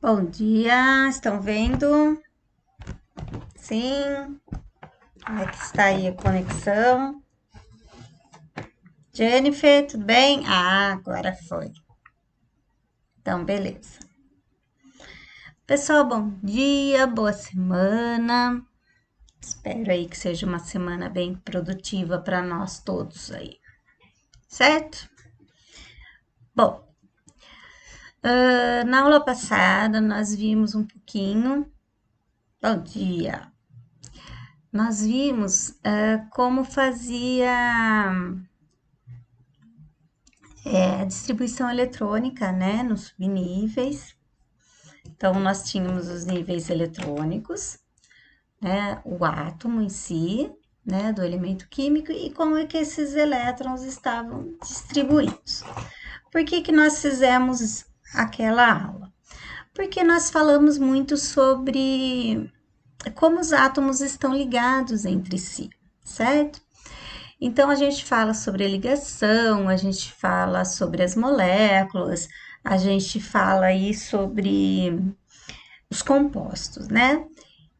Bom dia, estão vendo? Sim. Como é que está aí a conexão? Jennifer, tudo bem? Ah, agora foi. Então, beleza. Pessoal, bom dia, boa semana. Espero aí que seja uma semana bem produtiva para nós todos aí, certo? Bom, na aula passada nós vimos um pouquinho. Bom dia. Nós vimos como fazia a distribuição eletrônica, né, nos subníveis. Então, nós tínhamos os níveis eletrônicos, né, o átomo em si, né, do elemento químico e como é que esses elétrons estavam distribuídos. Por que que nós fizemos aquela aula? Porque nós falamos muito sobre como os átomos estão ligados entre si, certo? Então, a gente fala sobre a ligação, a gente fala sobre as moléculas, a gente fala aí sobre os compostos, né?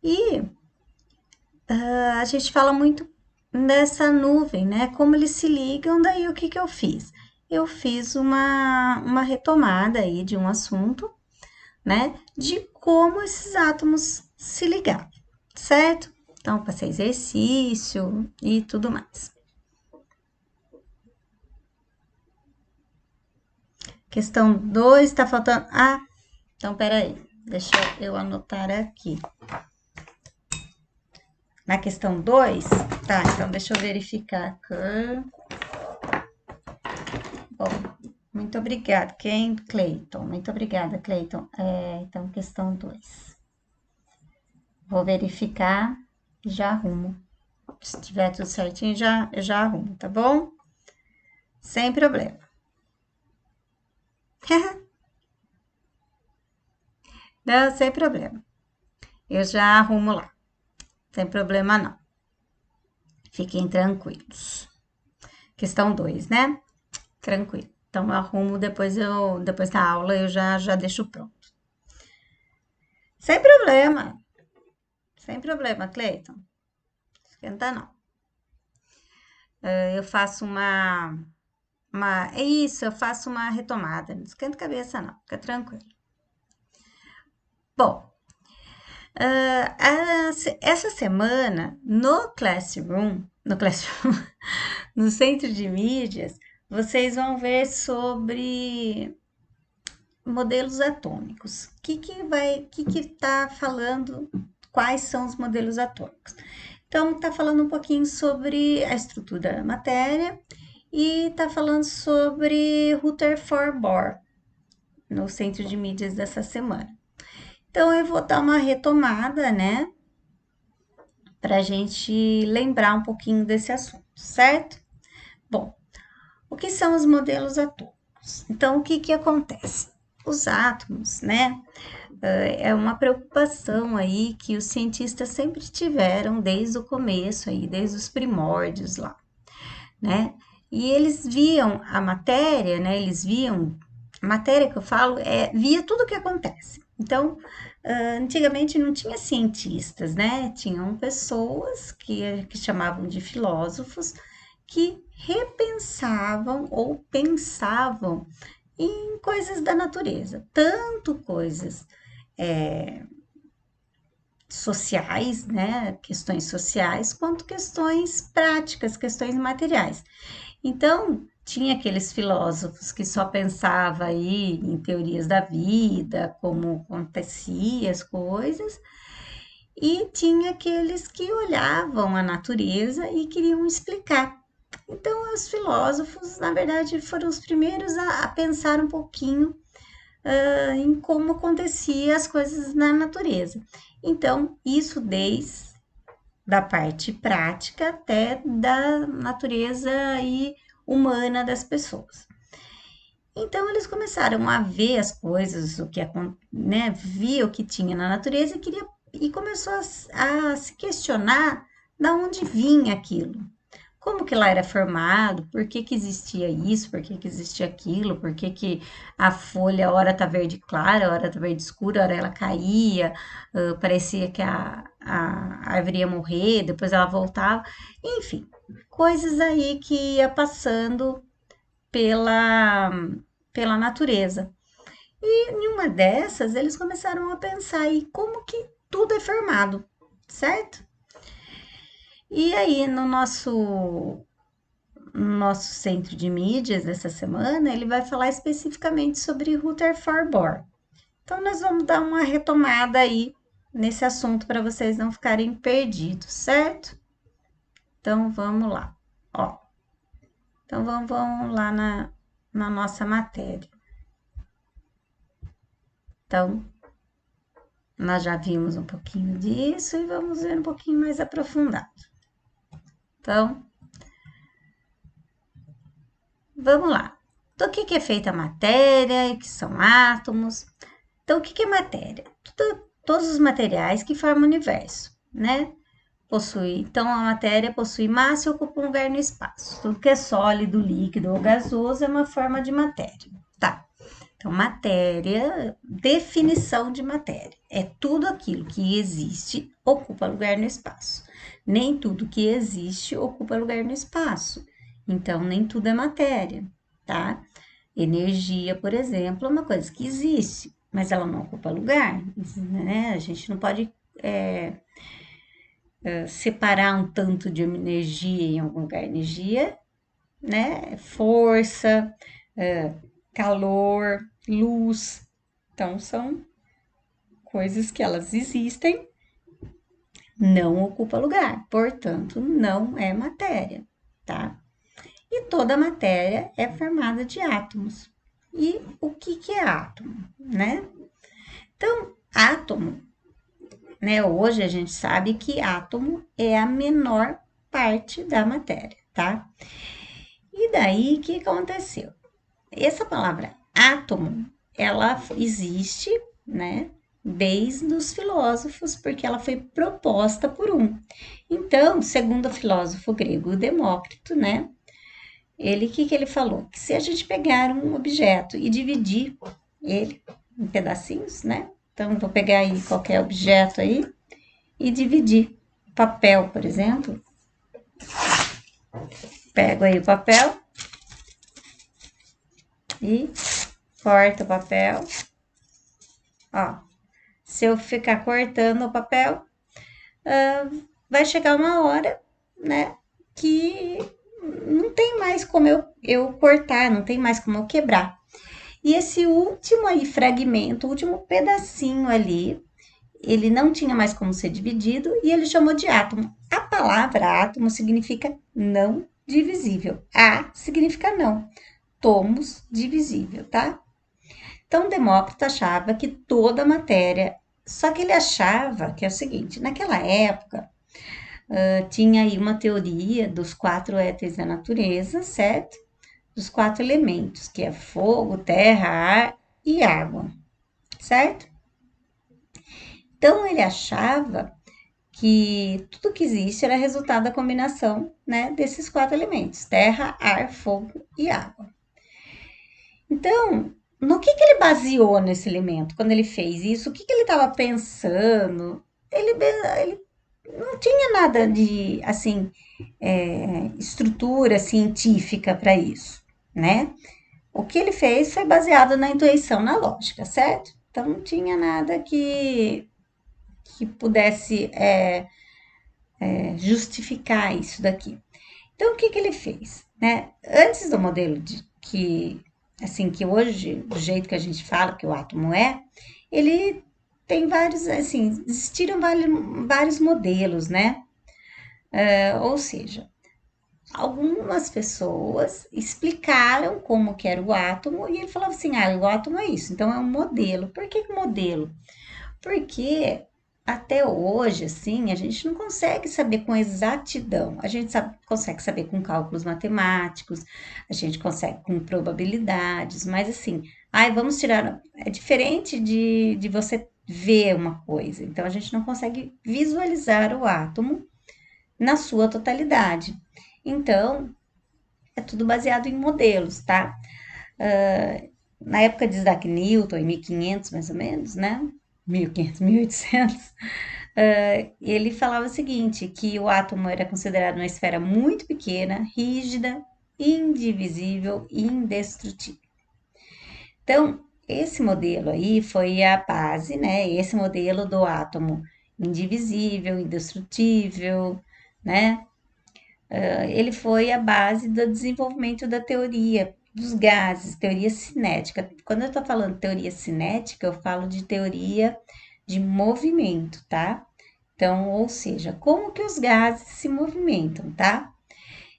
E a gente fala muito nessa nuvem, né? Como eles se ligam, daí o que que eu fiz? Eu fiz uma retomada aí de um assunto, né? De como esses átomos se ligavam, certo? Então, passei exercício e tudo mais. Questão 2, tá faltando. Ah, então peraí, deixa eu anotar aqui. Na questão 2, tá, então deixa eu verificar aqui. Bom, muito obrigada. Quem? Cleiton. Muito obrigada, Cleiton. Então, questão 2. Vou verificar e já arrumo. Se tiver tudo certinho, eu já arrumo, tá bom? Sem problema. Não, sem problema. Eu já arrumo lá. Sem problema não. Fiquem tranquilos. Questão 2, né? Tranquilo. Então, eu arrumo, depois da aula eu já deixo pronto. Sem problema. Sem problema, Cleiton. Esquenta não. Eu faço é isso, eu faço uma retomada. Não esquenta a cabeça não, fica tranquilo. Bom, essa semana no Classroom, no Centro de Mídias, vocês vão ver sobre modelos atômicos. O que está falando? Quais são os modelos atômicos? Então, está falando um pouquinho sobre a estrutura da matéria e está falando sobre Rutherford Bohr no Centro de Mídias dessa semana. Então, eu vou dar uma retomada, né, para a gente lembrar um pouquinho desse assunto, certo? Bom, o que são os modelos atômicos? Então, o que que acontece? Os átomos, né, é uma preocupação aí que os cientistas sempre tiveram desde o começo aí, desde os primórdios lá, né? E eles viam a matéria, né? Eles viam a matéria que eu falo via tudo o que acontece. Então, antigamente não tinha cientistas, né? Tinham pessoas que chamavam de filósofos que repensavam ou pensavam em coisas da natureza, tanto coisas sociais, né, questões sociais, quanto questões práticas, questões materiais. Então, tinha aqueles filósofos que só pensava aí em teorias da vida, como acontecia as coisas, e tinha aqueles que olhavam a natureza e queriam explicar. Então, os filósofos, na verdade, foram os primeiros a pensar um pouquinho em como acontecia as coisas na natureza. Então, isso desde da parte prática até da natureza e humana das pessoas. Então, eles começaram a ver as coisas, né, via o que tinha na natureza e começou a se questionar da onde vinha aquilo. como que lá era formado, por que que existia isso, por que que existia aquilo, por que que a folha, hora tá verde clara, hora tá verde escura, hora ela caía, parecia que a árvore ia morrer, depois ela voltava, enfim, coisas aí que ia passando pela, pela natureza. E em uma dessas, eles começaram a pensar aí como que tudo é formado, certo? E aí, no nosso centro de mídias dessa semana, ele vai falar especificamente sobre Rutherford Bohr. Então, nós vamos dar uma retomada aí nesse assunto para vocês não ficarem perdidos, certo? Então, vamos lá. Ó, então, vamos lá na nossa matéria. Então, nós já vimos um pouquinho disso e vamos ver um pouquinho mais aprofundado. Então, vamos lá. Do que é feita a matéria e que são átomos? Então, o que é matéria? Todos os materiais que formam o universo, né? Então, a matéria possui massa e ocupa um lugar no espaço. Tudo que é sólido, líquido ou gasoso é uma forma de matéria, tá? Então, matéria, definição de matéria, é tudo aquilo que existe, ocupa lugar no espaço. Nem tudo que existe ocupa lugar no espaço. Então, nem tudo é matéria, tá? Energia, por exemplo, é uma coisa que existe, mas ela não ocupa lugar, né? A gente não pode separar um tanto de energia em algum lugar. Energia, né? É força, calor, luz. Então, são coisas que elas existem, não ocupa lugar, portanto, não é matéria, tá? E toda matéria é formada de átomos. E o que é átomo, né? Então, átomo, né? Hoje a gente sabe que átomo é a menor parte da matéria, tá? E daí, o que aconteceu? Essa palavra átomo, ela existe, né? Desde os filósofos, porque ela foi proposta por um. Então, segundo o filósofo grego Demócrito, né? Ele, o que ele falou? Que se a gente pegar um objeto e dividir ele em pedacinhos, né? Então, vou pegar aí qualquer objeto aí e dividir. Papel, por exemplo. Pego aí o papel e corto o papel. Ó, se eu ficar cortando o papel, vai chegar uma hora, né, que não tem mais como eu cortar, não tem mais como eu quebrar. E esse último aí fragmento, o último pedacinho ali, ele não tinha mais como ser dividido e ele chamou de átomo. A palavra átomo significa não divisível. A significa não. Tomos divisível, tá? Então, Demócrito achava que toda matéria. Só que ele achava que é o seguinte: naquela época, tinha aí uma teoria dos 4 éteres da natureza, certo? Dos 4 elementos, que é fogo, terra, ar e água, certo? Então, ele achava que tudo que existe era resultado da combinação, né, desses 4 elementos: terra, ar, fogo e água. Então, no que ele baseou nesse elemento quando ele fez isso? O que ele estava pensando? Ele não tinha nada de, assim, estrutura científica para isso, né? O que ele fez foi baseado na intuição, na lógica, certo? Então, não tinha nada que pudesse justificar isso daqui. Então, o que ele fez, né? Antes do modelo assim, que hoje, do jeito que a gente fala que o átomo ele tem vários, assim, existiram vários modelos, né? Ou seja, algumas pessoas explicaram como que era o átomo e ele falava assim, o átomo é isso, então é um modelo. Por que modelo? Porque até hoje, assim, a gente não consegue saber com exatidão. A gente consegue saber com cálculos matemáticos, a gente consegue com probabilidades, mas assim, vamos tirar. É diferente de você ver uma coisa. Então, a gente não consegue visualizar o átomo na sua totalidade. Então, é tudo baseado em modelos, tá? Na época de Isaac Newton, em 1500 mais ou menos, né? 1500, 1800, ele falava o seguinte, que o átomo era considerado uma esfera muito pequena, rígida, indivisível e indestrutível. Então, esse modelo aí foi a base, né? Esse modelo do átomo indivisível, indestrutível, né? Ele foi a base do desenvolvimento da teoria dos gases, teoria cinética. Quando eu estou falando teoria cinética, eu falo de teoria de movimento, tá? Então, ou seja, como que os gases se movimentam, tá?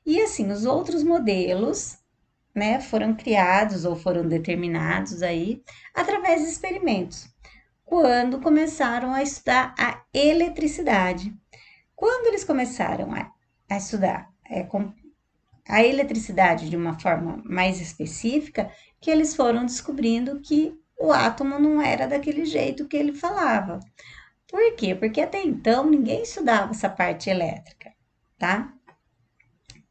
E assim, os outros modelos, né, foram criados ou foram determinados aí através de experimentos, quando começaram a estudar a eletricidade. Quando eles começaram a estudar a eletricidade de uma forma mais específica, que eles foram descobrindo que o átomo não era daquele jeito que ele falava. Por quê? Porque até então ninguém estudava essa parte elétrica, tá?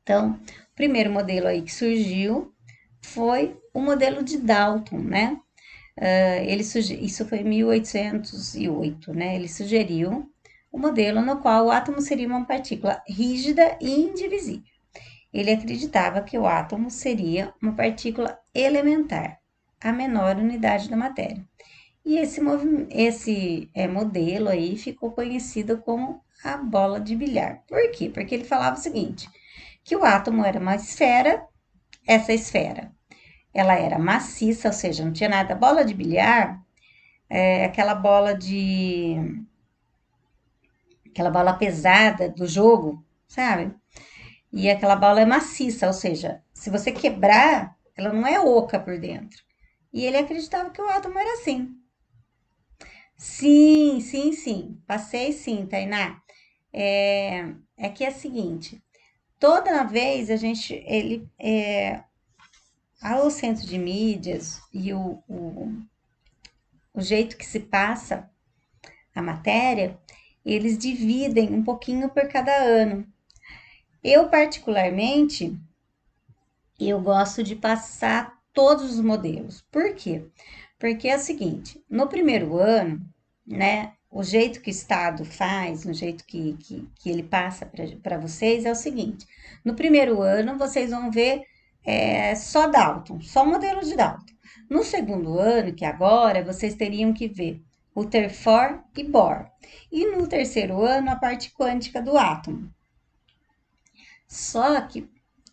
Então, o primeiro modelo aí que surgiu foi o modelo de Dalton, né? Isso foi em 1808, né? Ele sugeriu o modelo no qual o átomo seria uma partícula rígida e indivisível. Ele acreditava que o átomo seria uma partícula elementar, a menor unidade da matéria. E esse modelo aí ficou conhecido como a bola de bilhar. Por quê? Porque ele falava o seguinte, que o átomo era uma esfera, essa esfera, ela era maciça, ou seja, não tinha nada. Bola de bilhar é aquela bola pesada do jogo, sabe? E aquela bola é maciça, ou seja, se você quebrar, ela não é oca por dentro. E ele acreditava que o átomo era assim. Sim, sim, sim. Passei sim, Tainá. É que é o seguinte, toda vez ao centro de mídias e o jeito que se passa a matéria, eles dividem um pouquinho por cada ano. Eu, particularmente, eu gosto de passar todos os modelos. Por quê? Porque é o seguinte, no primeiro ano, né, o jeito que o Estado faz, o jeito que ele passa para vocês é o seguinte, no primeiro ano vocês vão ver só Dalton, só modelo de Dalton. No segundo ano, que agora, vocês teriam que ver Rutherford e Bohr. E no terceiro ano, a parte quântica do átomo. Só que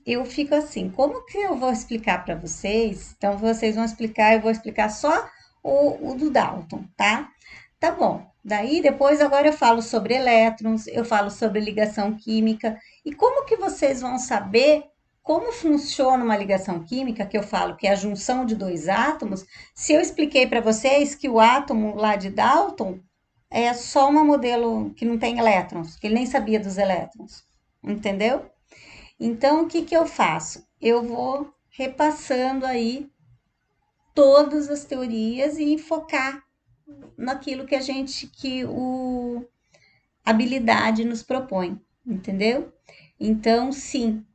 eu fico assim, como que eu vou explicar para vocês? Então, vocês vão explicar, eu vou explicar só o do Dalton, tá? Tá bom. Daí, depois, agora eu falo sobre elétrons, eu falo sobre ligação química. E como que vocês vão saber como funciona uma ligação química, que eu falo que é a junção de dois átomos, se eu expliquei para vocês que o átomo lá de Dalton é só um modelo que não tem elétrons, que ele nem sabia dos elétrons, entendeu? Então, o que que eu faço? Eu vou repassando aí todas as teorias e focar naquilo que que a habilidade nos propõe, entendeu? Então, sim,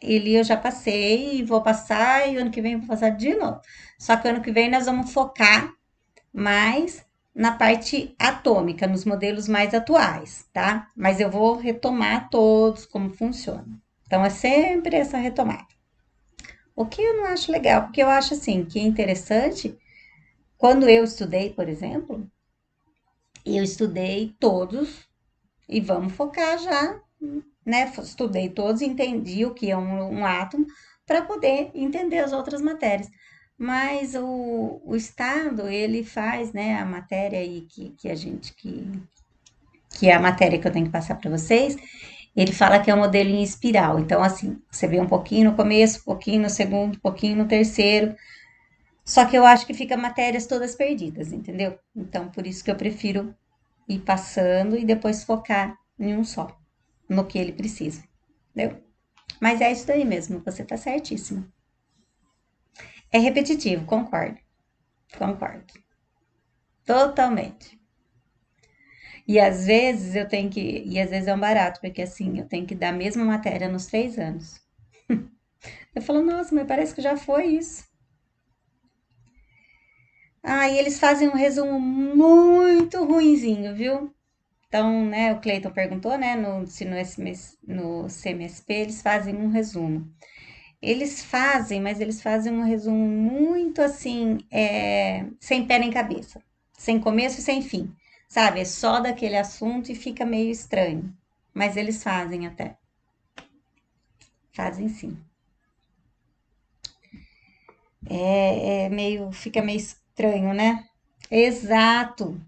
ele eu já passei, vou passar e ano que vem eu vou passar de novo. Só que ano que vem nós vamos focar mais na parte atômica, nos modelos mais atuais, tá? Mas eu vou retomar todos como funciona. Então é sempre essa retomada. O que eu não acho legal, porque eu acho assim que é interessante, quando eu estudei, por exemplo, eu estudei todos e vamos focar já, né? Estudei todos, entendi o que é um átomo para poder entender as outras matérias. Mas o Estado, ele faz, né, a matéria aí que é a matéria que eu tenho que passar para vocês, ele fala que é um modelo em espiral. Então, assim, você vê um pouquinho no começo, um pouquinho no segundo, um pouquinho no terceiro. Só que eu acho que fica matérias todas perdidas, entendeu? Então, por isso que eu prefiro ir passando e depois focar em um só, no que ele precisa, entendeu? Mas é isso daí mesmo, você tá certíssimo. É repetitivo, concordo, concordo. Totalmente. E às vezes eu tenho que, e às vezes é um barato, porque assim, eu tenho que dar a mesma matéria nos 3 anos. Eu falo, nossa, mas parece que já foi isso. Ah, e eles fazem um resumo muito ruinzinho, viu? Então, né, o Cleiton perguntou, né, se no, no CMSP eles fazem um resumo. Eles fazem, mas eles fazem um resumo muito assim, sem pé nem cabeça, sem começo e sem fim, sabe? É só daquele assunto e fica meio estranho. Mas eles fazem até, fazem sim. Fica meio estranho, né? Exato.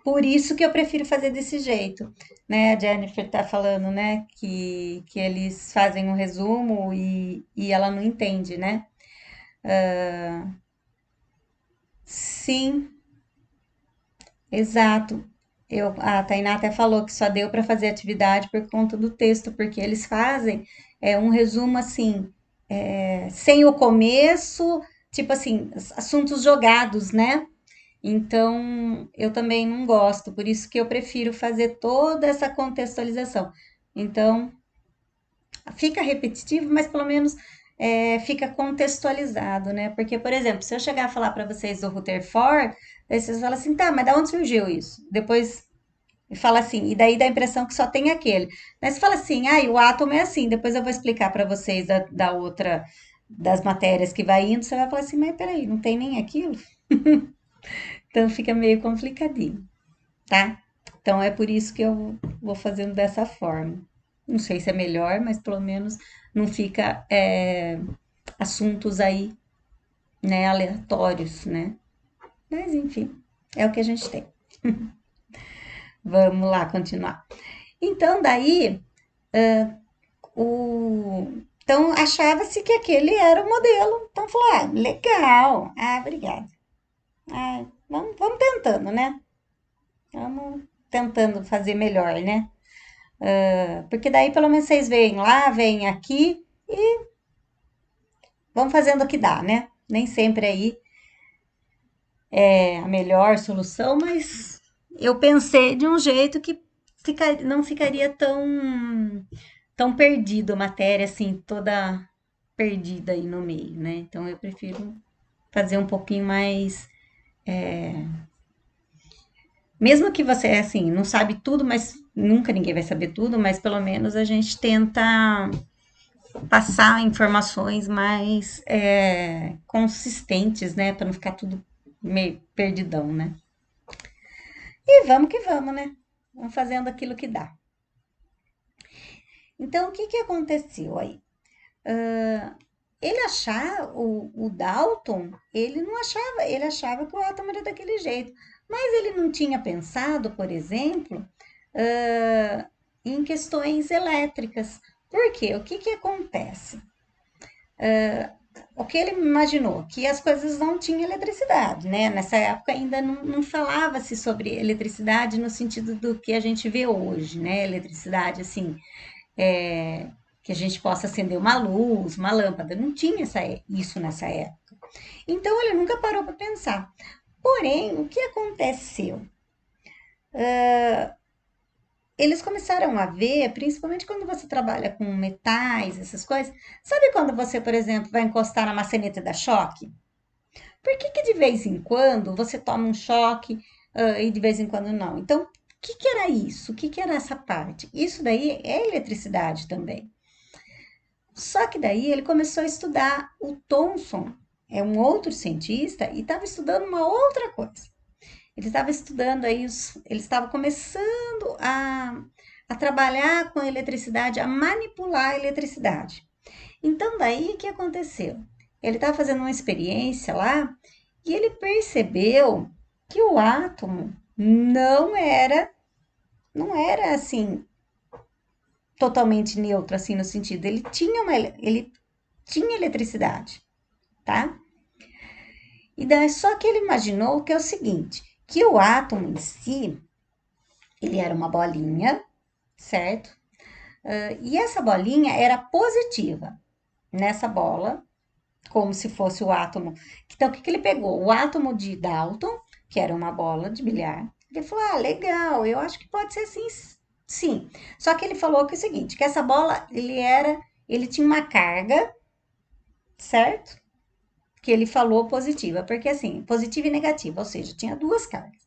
Por isso que eu prefiro fazer desse jeito, né? A Jennifer tá falando, né, que eles fazem um resumo e ela não entende, né? Sim, exato. A Tainá até falou que só deu para fazer atividade por conta do texto, porque eles fazem um resumo assim, sem o começo, tipo assim, assuntos jogados, né? Então, eu também não gosto, por isso que eu prefiro fazer toda essa contextualização. Então, fica repetitivo, mas pelo menos fica contextualizado, né? Porque, por exemplo, se eu chegar a falar para vocês do Rutherford, aí vocês falam assim, tá, mas da onde surgiu isso? Depois fala assim, e daí dá a impressão que só tem aquele. Mas você fala assim, ah, e o átomo é assim, depois eu vou explicar para vocês da outra, das matérias que vai indo, você vai falar assim, mas peraí, não tem nem aquilo? Então fica meio complicadinho, tá? Então é por isso que eu vou fazendo dessa forma. Não sei se é melhor, mas pelo menos não fica assuntos aí, né, aleatórios, né? Mas enfim, é o que a gente tem. Vamos lá continuar. Então, daí, então achava-se que aquele era o modelo. Então, falou, ah, legal. Ah, obrigada. Ah, vamos tentando, né? Vamos tentando fazer melhor, né? Porque daí pelo menos vocês veem lá, veem aqui e vão fazendo o que dá, né? Nem sempre aí é a melhor solução, mas eu pensei de um jeito que não ficaria tão perdido a matéria, assim, toda perdida aí no meio, né? Então eu prefiro fazer um pouquinho mais. Mesmo que você, assim, não sabe tudo, mas nunca ninguém vai saber tudo, mas pelo menos a gente tenta passar informações mais consistentes, né? Para não ficar tudo meio perdidão, né? E vamos que vamos, né? Vamos fazendo aquilo que dá. Então, o que que aconteceu aí? Ele achava, o Dalton, ele não achava, ele achava que o átomo era daquele jeito. Mas ele não tinha pensado, por exemplo, em questões elétricas. Por quê? O que que acontece? O que ele imaginou? Que as coisas não tinham eletricidade, né? Nessa época ainda não falava-se sobre eletricidade no sentido do que a gente vê hoje, né? Eletricidade, assim, é, que a gente possa acender uma luz, uma lâmpada. Não tinha isso nessa época. Então ele nunca parou para pensar. Porém, o que aconteceu? Eles começaram a ver, principalmente quando você trabalha com metais, essas coisas. Sabe quando você, por exemplo, vai encostar na maçaneta da choque? Por que que de vez em quando você toma um choque, e de vez em quando não? Então, o que que era isso? O que que era essa parte? Isso daí é eletricidade também. Só que daí ele começou a estudar o Thomson, é um outro cientista, e estava estudando uma outra coisa. Ele estava estudando aí, ele estava começando a trabalhar com a eletricidade, a manipular a eletricidade. Então, daí o que aconteceu? Ele estava fazendo uma experiência lá e ele percebeu que o átomo não era assim totalmente neutro assim no sentido, ele tinha eletricidade, tá? E daí só que ele imaginou que é o seguinte, que o átomo em si, ele era uma bolinha, certo? E essa bolinha era positiva. Nessa bola como se fosse o átomo. Então, o que que ele pegou? O átomo de Dalton, que era uma bola de bilhar, Ele falou, ah, legal, eu acho que pode ser sim, sim. Só que ele falou que é o seguinte, que essa bola, ele tinha uma carga, certo? Que ele falou positiva, porque assim, positiva e negativa, ou seja, tinha duas cargas.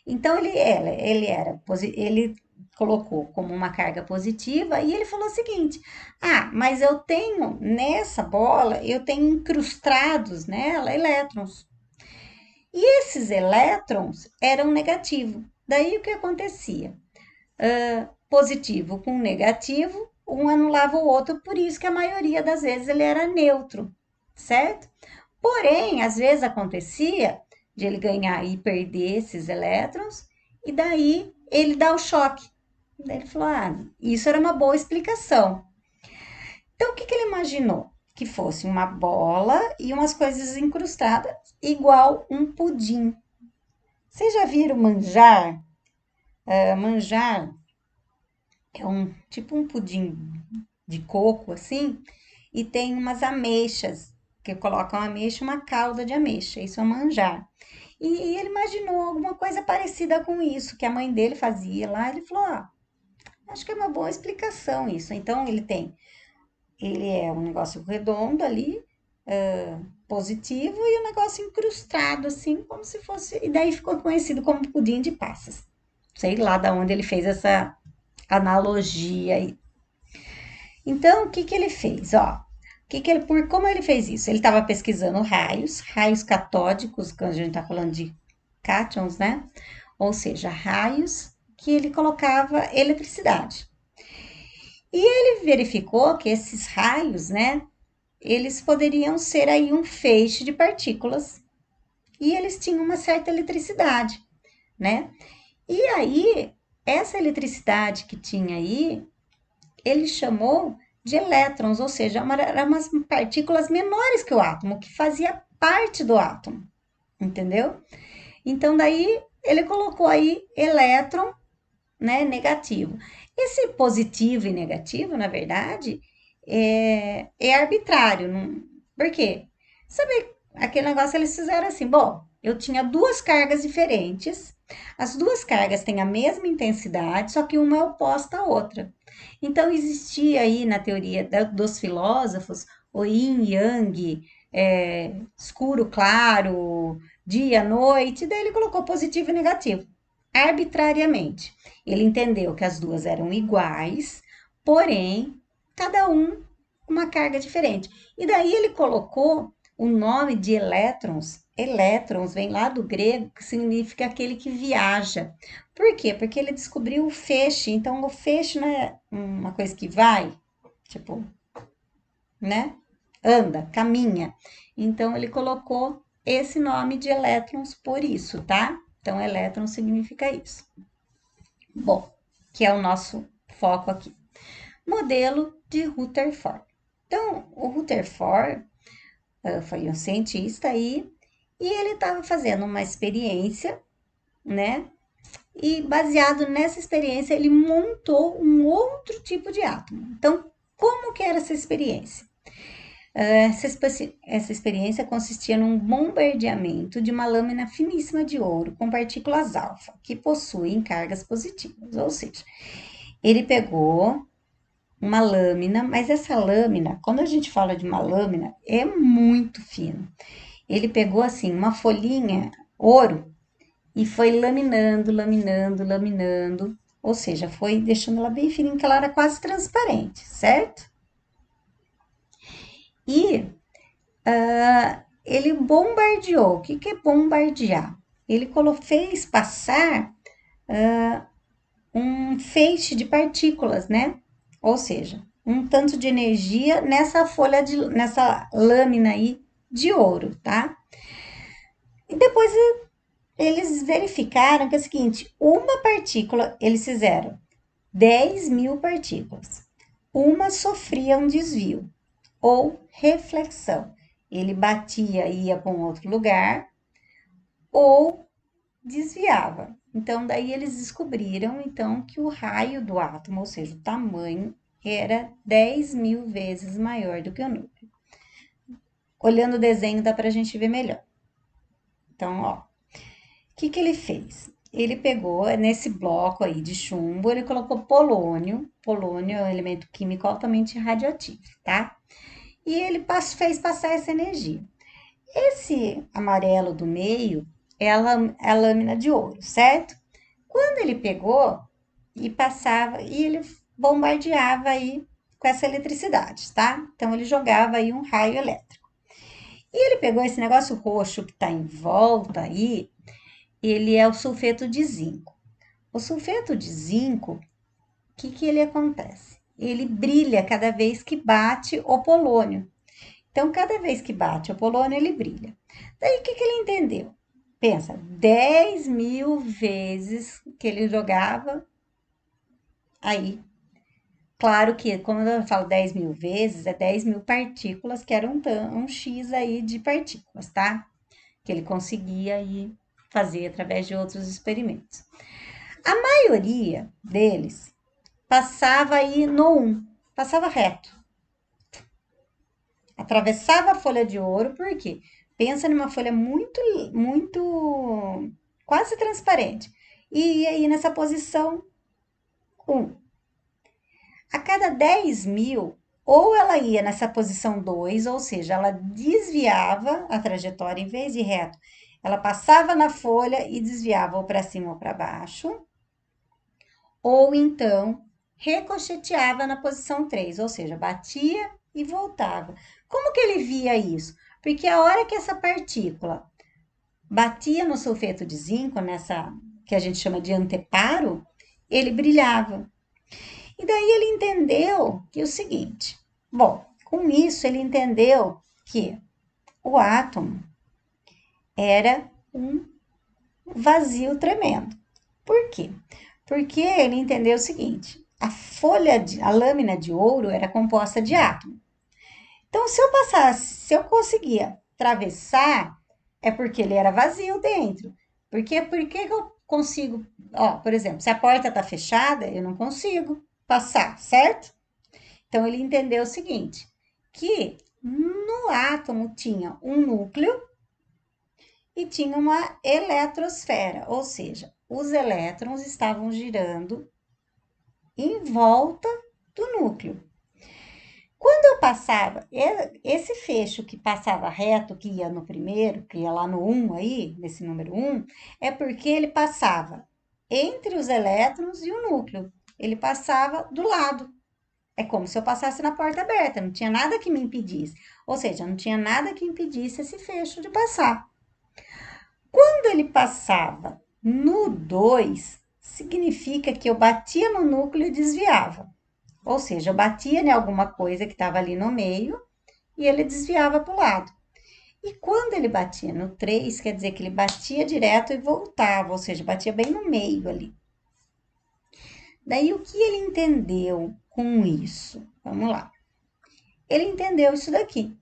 Então ele colocou como uma carga positiva e ele falou o seguinte: "Ah, mas eu tenho nessa bola, eu tenho incrustados nela elétrons. E esses elétrons eram negativos. Daí o que acontecia? Positivo com negativo, um anulava o outro, por isso que a maioria das vezes ele era neutro, certo? Porém, às vezes acontecia de ele ganhar e perder esses elétrons, e daí ele dá o choque. Daí ele falou: ah, isso era uma boa explicação. Então, o que, que ele imaginou? Que fosse uma bola e umas coisas incrustadas, igual um pudim. Vocês já viram manjar? Manjar é um tipo um pudim de coco, assim, e tem umas ameixas, que colocam ameixa, uma calda de ameixa, isso é manjar. E ele imaginou alguma coisa parecida com isso, que a mãe dele fazia lá. Ele falou: ah, acho que é uma boa explicação isso. Então, ele é um negócio redondo ali, positivo, e um negócio incrustado, assim, como se fosse. E daí ficou conhecido como pudim de passas. Sei lá da onde ele fez essa analogia aí. Então, o que que ele fez? Ó, como ele fez isso? Ele estava pesquisando raios catódicos, quando a gente está falando de cátions, né? Ou seja, raios que ele colocava eletricidade. E ele verificou que esses raios, né, eles poderiam ser aí um feixe de partículas e eles tinham uma certa eletricidade, né? E aí, essa eletricidade que tinha aí, ele chamou de elétrons, ou seja, eram umas partículas menores que o átomo, que fazia parte do átomo, entendeu? Então, daí, ele colocou aí elétron, né, negativo. Esse positivo e negativo, na verdade, é arbitrário. Não, por quê? Sabe aquele negócio eles fizeram assim, bom, eu tinha duas cargas diferentes, as duas cargas têm a mesma intensidade, só que uma é oposta à outra. Então, existia aí na teoria dos filósofos o yin yang, escuro, claro, dia, noite, daí ele colocou positivo e negativo, arbitrariamente. Ele entendeu que as duas eram iguais, porém, cada um uma carga diferente. E daí ele colocou o nome de elétrons. Elétrons vem lá do grego, que significa aquele que viaja. Por quê? Porque ele descobriu o feixe. Então, o feixe não é uma coisa que vai, tipo, né? Anda, caminha. Então, ele colocou esse nome de elétrons por isso, tá? Então, elétron significa isso. Bom, que é o nosso foco aqui. Modelo de Rutherford. Então, o Rutherford foi um cientista aí e ele estava fazendo uma experiência, né? E baseado nessa experiência, ele montou um outro tipo de átomo. Então, como que era essa experiência? Essa experiência consistia num bombardeamento de uma lâmina finíssima de ouro com partículas alfa, que possuem cargas positivas. Ou seja, ele pegou uma lâmina, mas essa lâmina, quando a gente fala de uma lâmina, é muito fino. Ele pegou assim uma folhinha ouro e foi laminando, laminando, laminando, ou seja, foi deixando ela bem fininha, que ela era quase transparente, certo? E ele bombardeou. O que que é bombardear? Ele fez passar um feixe de partículas, né? Ou seja, um tanto de energia nessa lâmina aí de ouro, tá? E depois eles verificaram que é o seguinte, uma partícula, eles fizeram 10.000 partículas. Uma sofria um desvio ou reflexão. Ele batia e ia para um outro lugar ou desviava. Então, daí eles descobriram, então, que o raio do átomo, ou seja, o tamanho, era 10.000 vezes maior do que o núcleo. Olhando o desenho dá para a gente ver melhor. Então, ó, o que que ele fez? ele pegou nesse bloco aí de chumbo, ele colocou polônio. Polônio é um elemento químico altamente radioativo, tá? E ele fez passar essa energia. Esse amarelo do meio é a lâmina de ouro, certo? Quando ele pegou e passava, e ele bombardeava aí com essa eletricidade, tá? Então ele jogava aí um raio elétrico. E ele pegou esse negócio roxo que está em volta aí, ele é o sulfeto de zinco. O sulfeto de zinco, o que ele acontece? Ele brilha cada vez que bate o polônio. Então, cada vez que bate o polônio, ele brilha. Daí, o que ele entendeu? Pensa, 10.000 vezes que ele jogava aí. Claro que, quando eu falo 10.000 vezes, é 10.000 partículas, que era um X aí de partículas, tá? Que ele conseguia aí fazer através de outros experimentos. A maioria deles passava aí no 1, passava reto. Atravessava a folha de ouro, por quê? Pensa numa folha muito, quase transparente. E ia aí nessa posição 1. A cada 10.000, ou ela ia nessa posição 2, ou seja, ela desviava a trajetória em vez de reto. Ela passava na folha e desviava ou para cima ou para baixo, ou então ricocheteava na posição 3, ou seja, batia e voltava. Como que ele via isso? Porque a hora que essa partícula batia no sulfeto de zinco, nessa que a gente chama de anteparo, ele brilhava. E daí ele entendeu que é o seguinte: bom, com isso ele entendeu que o átomo era um vazio tremendo. Por quê? Porque ele entendeu o seguinte: a lâmina de ouro era composta de átomos. Então, se eu conseguia atravessar, é porque ele era vazio dentro. Por que eu consigo, ó, por exemplo, se a porta está fechada, eu não consigo passar, certo? Então, ele entendeu o seguinte, que no átomo tinha um núcleo e tinha uma eletrosfera, ou seja, os elétrons estavam girando em volta do núcleo. Quando eu passava, esse fecho que passava reto, que ia no primeiro, que ia lá no 1 aí, nesse número 1, é porque ele passava entre os elétrons e o núcleo. Ele passava do lado. É como se eu passasse na porta aberta, não tinha nada que me impedisse. Ou seja, não tinha nada que impedisse esse fecho de passar. Quando ele passava no 2, significa que eu batia no núcleo e desviava. Ou seja, eu batia em alguma coisa que estava ali no meio e ele desviava para o lado. E quando ele batia no 3, quer dizer que ele batia direto e voltava, ou seja, batia bem no meio ali. Daí, o que ele entendeu com isso? Vamos lá. Ele entendeu isso daqui.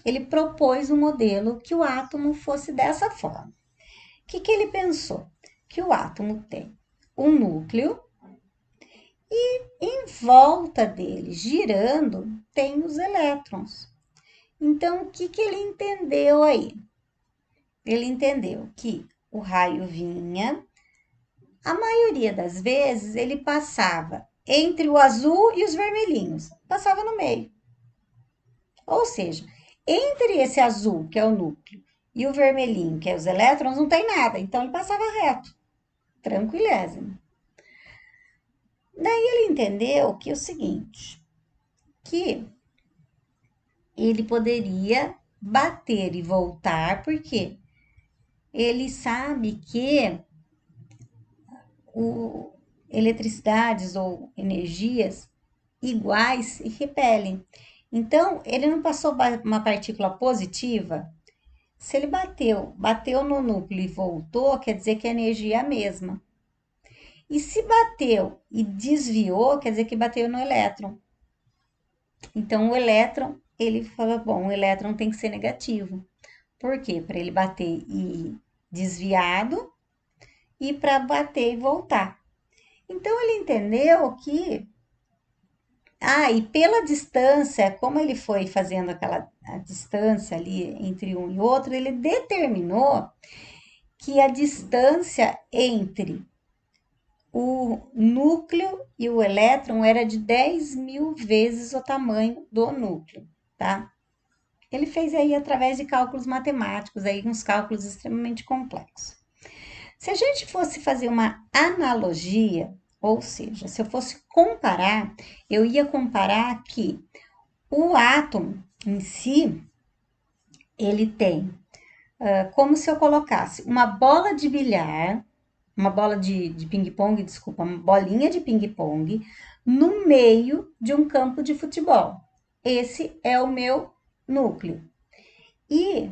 Ele propôs um modelo que o átomo fosse dessa forma. O que ele pensou? Que o átomo tem um núcleo e em volta dele, girando, tem os elétrons. Então, o que ele entendeu aí? Ele entendeu que o raio vinha, a maioria das vezes ele passava entre o azul e os vermelhinhos, passava no meio. Ou seja, entre esse azul, que é o núcleo, e o vermelhinho, que é os elétrons, não tem nada. Então ele passava reto, tranquilésimo. Daí ele entendeu que é o seguinte, que ele poderia bater e voltar, porque ele sabe que eletricidades ou energias iguais se repelem. Então, ele não passou uma partícula positiva. Se ele bateu no núcleo e voltou, quer dizer que a energia é a mesma. E se bateu e desviou, quer dizer que bateu no elétron. Então, o elétron, ele fala, bom, o elétron tem que ser negativo. Por quê? Para ele bater e desviado e para bater e voltar. Então, ele entendeu que e pela distância, como ele foi fazendo a distância ali entre um e outro, ele determinou que a distância entre o núcleo e o elétron era de 10.000 vezes o tamanho do núcleo, tá? Ele fez aí através de cálculos matemáticos, aí uns cálculos extremamente complexos. Se a gente fosse fazer uma analogia, ou seja, se eu fosse comparar, eu ia comparar que o átomo em si, ele tem, como se eu colocasse uma bola de bilhar, uma bola de ping-pong, desculpa, uma bolinha de ping-pong, no meio de um campo de futebol. Esse é o meu núcleo. E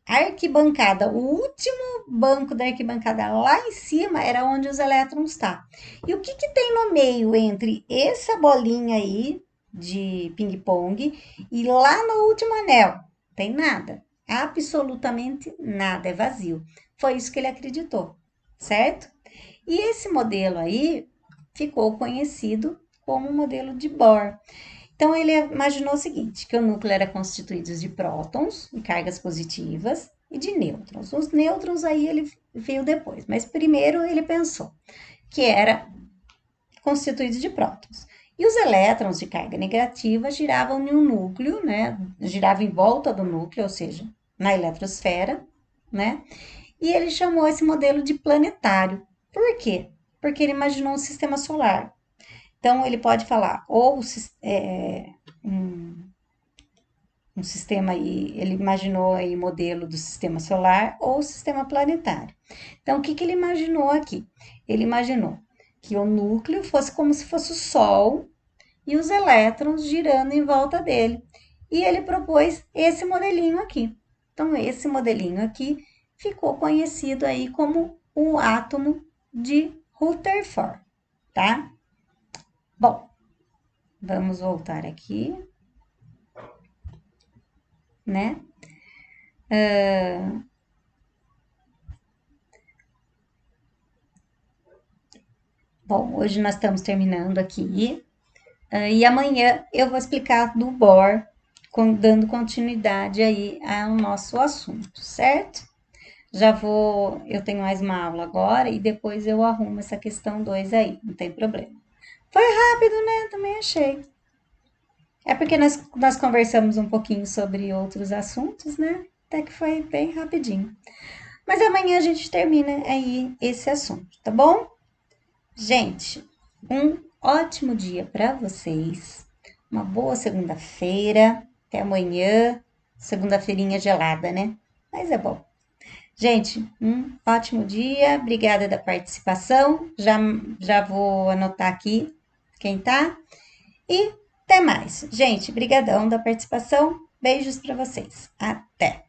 a arquibancada, o último banco da arquibancada lá em cima era onde os elétrons estão. Tá. E o que, que tem no meio entre essa bolinha aí de ping-pong e lá no último anel? Tem nada. Absolutamente nada, é vazio. Foi isso que ele acreditou, certo? E esse modelo aí ficou conhecido como o modelo de Bohr. Então, ele imaginou o seguinte, que o núcleo era constituído de prótons, de cargas positivas, e de nêutrons. Os nêutrons aí ele veio depois, mas primeiro ele pensou que era constituído de prótons. E os elétrons de carga negativa giravam em um núcleo, né? Giravam em volta do núcleo, ou seja, na eletrosfera, né? E ele chamou esse modelo de planetário. Por quê? Porque ele imaginou um sistema solar. Então, ele pode falar ou um sistema aí, ele imaginou aí modelo do sistema solar ou sistema planetário. Então, o que, que ele imaginou aqui? Ele imaginou que o núcleo fosse como se fosse o Sol e os elétrons girando em volta dele. E ele propôs esse modelinho aqui. Então, esse modelinho aqui ficou conhecido aí como o átomo de Rutherford, tá? Bom, vamos voltar aqui, né? Bom, hoje nós estamos terminando aqui. E amanhã eu vou explicar do Bohr, dando continuidade aí ao nosso assunto, certo? Eu tenho mais uma aula agora e depois eu arrumo essa questão 2 aí, não tem problema. Foi rápido, né? Também achei. É porque nós conversamos um pouquinho sobre outros assuntos, né? Até que foi bem rapidinho. Mas amanhã a gente termina aí esse assunto, tá bom? Gente, um ótimo dia para vocês. Uma boa segunda-feira. Até amanhã. Segunda-feirinha gelada, né? Mas é bom. Gente, um ótimo dia. Obrigada da participação. Já vou anotar aqui quem tá. E até mais. Gente, brigadão da participação. Beijos para vocês. Até.